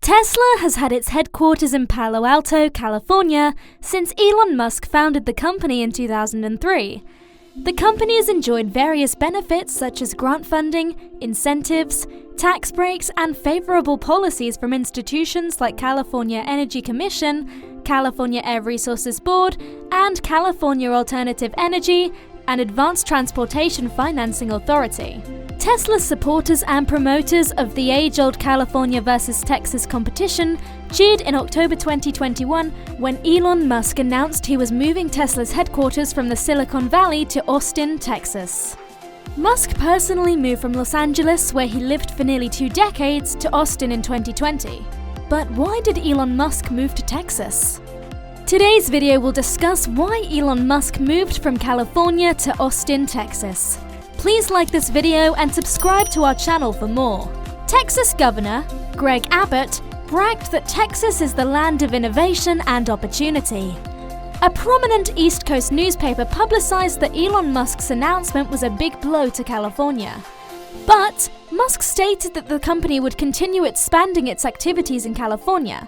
Tesla has had its headquarters in Palo Alto, California, since Elon Musk founded the company in 2003. The company has enjoyed various benefits such as grant funding, incentives, tax breaks, and favorable policies from institutions like California Energy Commission, California Air Resources Board, and California Alternative Energy and Advanced Transportation Financing Authority. Tesla's supporters and promoters of the age-old California versus Texas competition cheered in October 2021 when Elon Musk announced he was moving Tesla's headquarters from the Silicon Valley to Austin, Texas. Musk personally moved from Los Angeles, where he lived for nearly 2 decades, to Austin in 2020. But why did Elon Musk move to Texas? Today's video will discuss why Elon Musk moved from California to Austin, Texas. Please like this video and subscribe to our channel for more. Texas Governor Greg Abbott bragged that Texas is the land of innovation and opportunity. A prominent East Coast newspaper publicized that Elon Musk's announcement was a big blow to California. But Musk stated that the company would continue expanding its activities in California.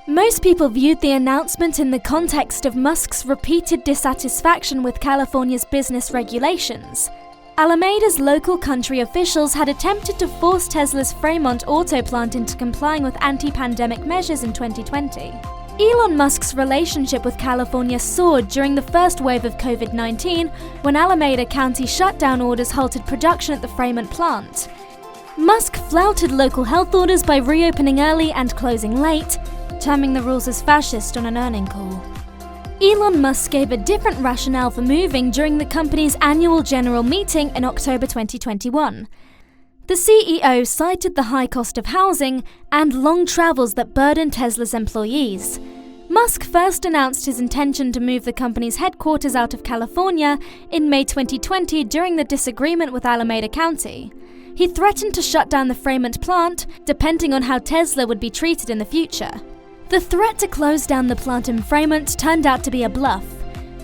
Most people viewed the announcement in the context of Musk's repeated dissatisfaction with California's business regulations. Alameda's local country officials had attempted to force Tesla's Fremont auto plant into complying with anti-pandemic measures in 2020. Elon Musk's relationship with California soared during the first wave of COVID-19 when Alameda County shutdown orders halted production at the Fremont plant. Musk flouted local health orders by reopening early and closing late, terming the rules as fascist on an earnings call. Elon Musk gave a different rationale for moving during the company's annual general meeting in October 2021. The CEO cited the high cost of housing and long travels that burden Tesla's employees. Musk first announced his intention to move the company's headquarters out of California in May 2020 during the disagreement with Alameda County. He threatened to shut down the Fremont plant, depending on how Tesla would be treated in the future. The threat to close down the plant in Fremont turned out to be a bluff.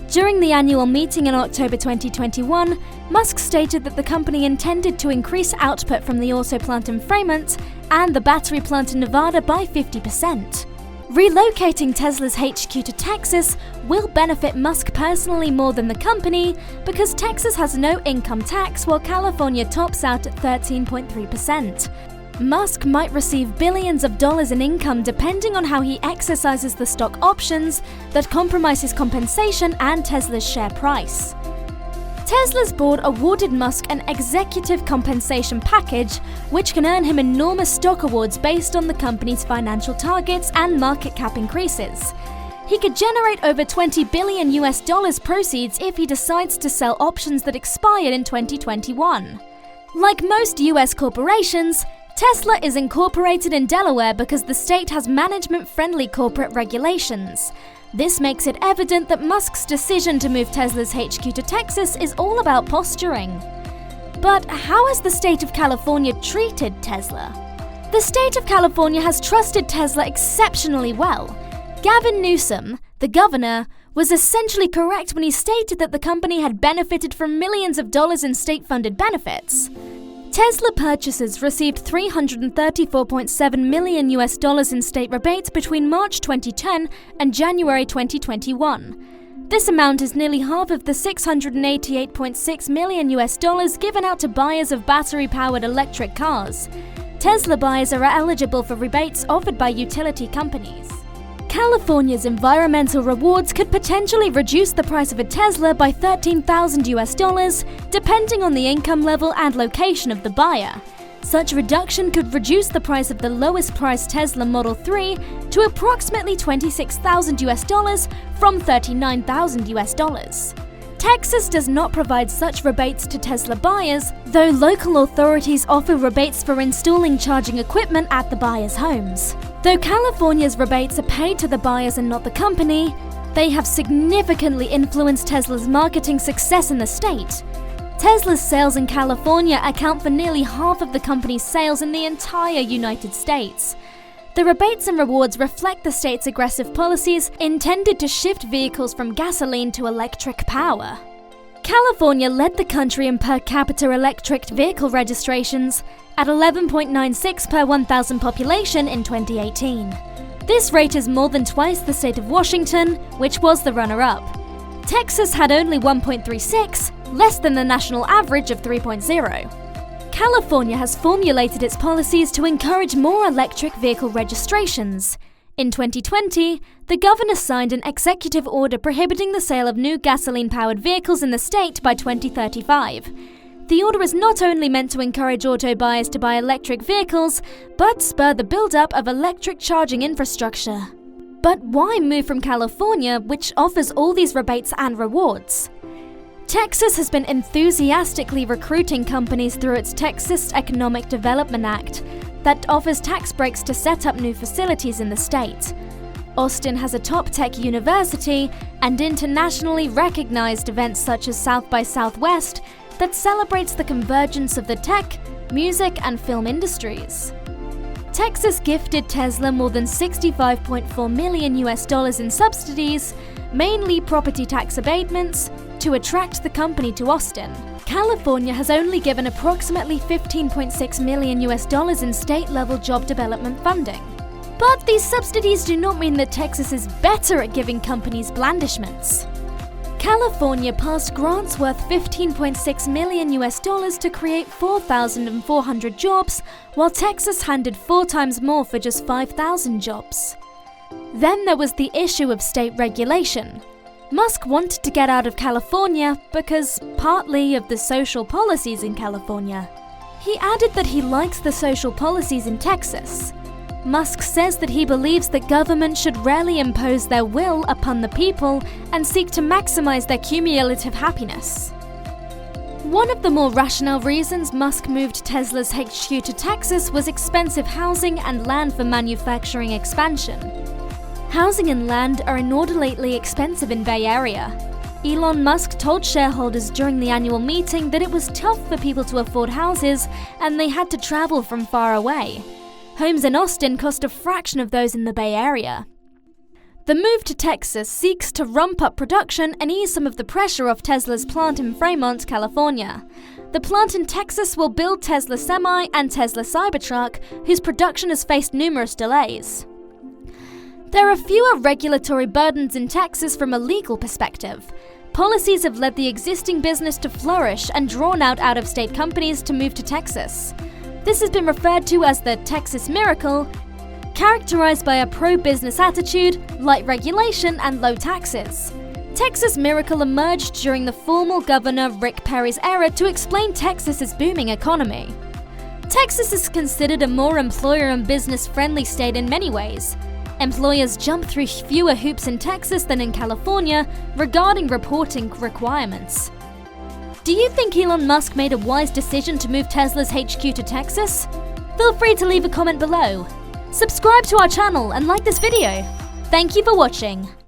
During the annual meeting in October 2021, Musk stated that the company intended to increase output from the auto plant in Fremont and the battery plant in Nevada by 50%. Relocating Tesla's HQ to Texas will benefit Musk personally more than the company because Texas has no income tax while California tops out at 13.3%. Musk might receive billions of dollars in income depending on how he exercises the stock options that compromise his compensation and Tesla's share price. Tesla's board awarded Musk an executive compensation package, which can earn him enormous stock awards based on the company's financial targets and market cap increases. He could generate over $20 billion proceeds if he decides to sell options that expired in 2021. Like most US corporations, Tesla is incorporated in Delaware because the state has management-friendly corporate regulations. This makes it evident that Musk's decision to move Tesla's HQ to Texas is all about posturing. But how has the state of California treated Tesla? The state of California has trusted Tesla exceptionally well. Gavin Newsom, the governor, was essentially correct when he stated that the company had benefited from millions of dollars in state-funded benefits. Tesla purchasers received $334.7 million in state rebates between March 2010 and January 2021. This amount is nearly half of the $688.6 million given out to buyers of battery-powered electric cars. Tesla buyers are eligible for rebates offered by utility companies. California's environmental rewards could potentially reduce the price of a Tesla by $13,000 depending on the income level and location of the buyer. Such reduction could reduce the price of the lowest priced Tesla Model 3 to approximately $26,000 from $39,000. Texas does not provide such rebates to Tesla buyers, though local authorities offer rebates for installing charging equipment at the buyers' homes. Though California's rebates are paid to the buyers and not the company, they have significantly influenced Tesla's marketing success in the state. Tesla's sales in California account for nearly half of the company's sales in the entire United States. The rebates and rewards reflect the state's aggressive policies intended to shift vehicles from gasoline to electric power. California led the country in per capita electric vehicle registrations at 11.96 per 1,000 population in 2018. This rate is more than twice the state of Washington, which was the runner-up. Texas had only 1.36, less than the national average of 3.0. California has formulated its policies to encourage more electric vehicle registrations. In 2020, the governor signed an executive order prohibiting the sale of new gasoline-powered vehicles in the state by 2035. The order is not only meant to encourage auto buyers to buy electric vehicles, but spur the build-up of electric charging infrastructure. But why move from California, which offers all these rebates and rewards? Texas has been enthusiastically recruiting companies through its Texas Economic Development Act that offers tax breaks to set up new facilities in the state. Austin has a top tech university and internationally recognized events such as South by Southwest that celebrates the convergence of the tech, music, and film industries. Texas gifted Tesla more than $65.4 million in subsidies, mainly property tax abatements, to attract the company to Austin. California has only given approximately $15.6 million in state-level job development funding. But these subsidies do not mean that Texas is better at giving companies blandishments. California passed grants worth $15.6 million to create 4,400 jobs, while Texas handed 4 times more for just 5,000 jobs. Then there was the issue of state regulation. Musk wanted to get out of California because partly of the social policies in California. He added that he likes the social policies in Texas. Musk says that he believes that government should rarely impose their will upon the people and seek to maximize their cumulative happiness. One of the more rational reasons Musk moved Tesla's HQ to Texas was expensive housing and land for manufacturing expansion. Housing and land are inordinately expensive in Bay Area. Elon Musk told shareholders during the annual meeting that it was tough for people to afford houses and they had to travel from far away. Homes in Austin cost a fraction of those in the Bay Area. The move to Texas seeks to ramp up production and ease some of the pressure off Tesla's plant in Fremont, California. The plant in Texas will build Tesla Semi and Tesla Cybertruck, whose production has faced numerous delays. There are fewer regulatory burdens in Texas from a legal perspective. Policies have led the existing business to flourish and drawn out-of-state companies to move to Texas. This has been referred to as the Texas Miracle, characterized by a pro-business attitude, light regulation, and low taxes. Texas Miracle emerged during the former Governor Rick Perry's era to explain Texas's booming economy. Texas is considered a more employer and business-friendly state in many ways. Employers jump through fewer hoops in Texas than in California regarding reporting requirements. Do you think Elon Musk made a wise decision to move Tesla's HQ to Texas? Feel free to leave a comment below. Subscribe to our channel and like this video. Thank you for watching.